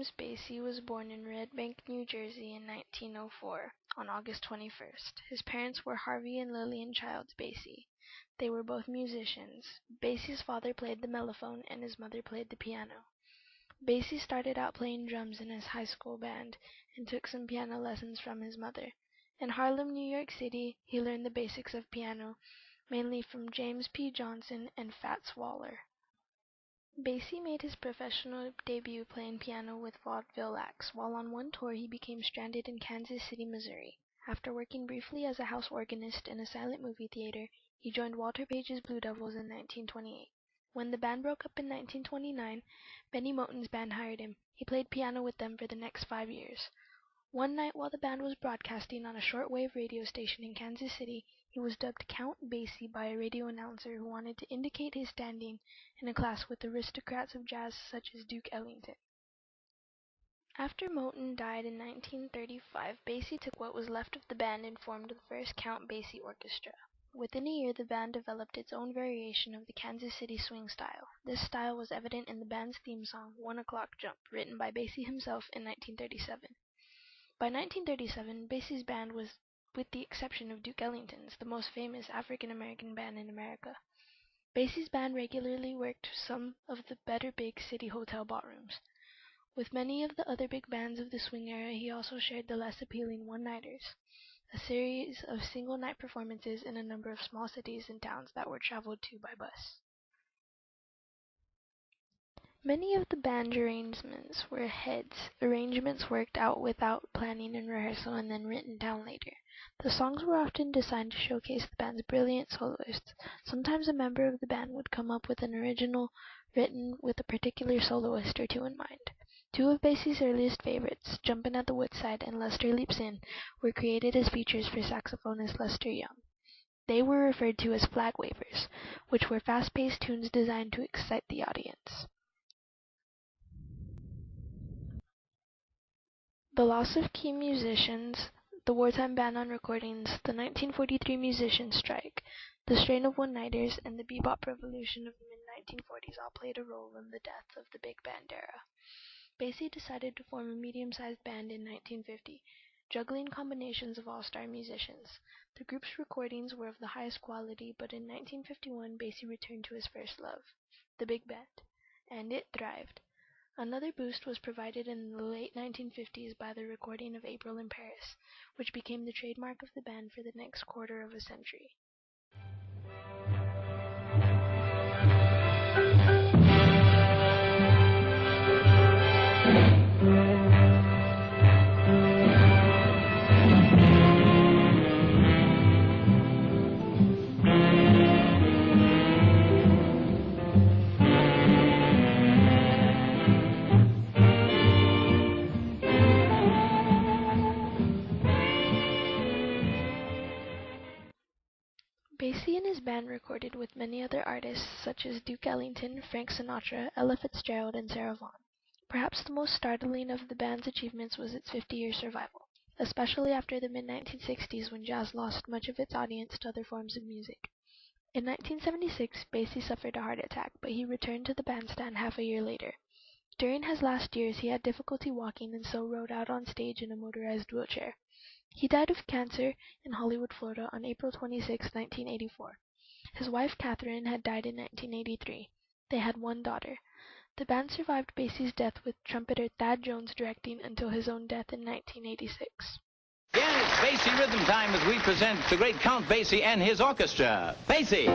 James Basie was born in Red Bank, New Jersey in 1904 on August 21st. His parents were Harvey and Lillian Childs Basie. They were both musicians. Basie's father played the mellophone and his mother played the piano. Basie started out playing drums in his high school band and took some piano lessons from his mother. In Harlem, New York City, he learned the basics of piano, mainly from James P. Johnson and Fats Waller. Basie made his professional debut playing piano with vaudeville acts. While on one tour, he became stranded in Kansas City, Missouri. After working briefly as a house organist in a silent movie theater, he joined Walter Page's Blue Devils in 1928. When the band broke up in 1929, Benny Moten's band hired him. He played piano with them for the next 5 years. One night while the band was broadcasting on a shortwave radio station in Kansas City, he was dubbed Count Basie by a radio announcer who wanted to indicate his standing in a class with aristocrats of jazz such as Duke Ellington. After Moten died in 1935, Basie took what was left of the band and formed the first Count Basie Orchestra. Within a year, the band developed its own variation of the Kansas City swing style. This style was evident in the band's theme song, 1 O'Clock Jump, written by Basie himself in 1937. By 1937, Basie's band was, with the exception of Duke Ellington's, the most famous African-American band in America. Basie's band regularly worked some of the better big city hotel ballrooms. With many of the other big bands of the swing era, he also shared the less appealing one-nighters, a series of single-night performances in a number of small cities and towns that were traveled to by bus. Many of the band's arrangements were arrangements worked out without planning and rehearsal and then written down later. The songs were often designed to showcase the band's brilliant soloists. Sometimes a member of the band would come up with an original written with a particular soloist or two in mind. Two of Basie's earliest favorites, Jumpin' at the Woodside and Lester Leaps In, were created as features for saxophonist Lester Young. They were referred to as flag wavers, which were fast-paced tunes designed to excite the audience. The loss of key musicians, the wartime ban on recordings, the 1943 musicians' strike, the strain of one-nighters, and the bebop revolution of the mid-1940s all played a role in the death of the big band era. Basie decided to form a medium-sized band in 1950, juggling combinations of all-star musicians. The group's recordings were of the highest quality, but in 1951 Basie returned to his first love, the big band, and it thrived. Another boost was provided in the late 1950s by the recording of April in Paris, which became the trademark of the band for the next quarter of a century. Basie and his band recorded with many other artists such as Duke Ellington, Frank Sinatra, Ella Fitzgerald, and Sarah Vaughan. Perhaps the most startling of the band's achievements was its 50-year survival, especially after the mid-1960s when jazz lost much of its audience to other forms of music. In 1976, Basie suffered a heart attack, but he returned to the bandstand half a year later. During his last years, he had difficulty walking and so rode out on stage in a motorized wheelchair. He died of cancer in Hollywood, Florida on April 26, 1984. His wife, Catherine, had died in 1983. They had one daughter. The band survived Basie's death with trumpeter Thad Jones directing until his own death in 1986. Again, it's Basie Rhythm Time as we present the great Count Basie and his orchestra. Basie!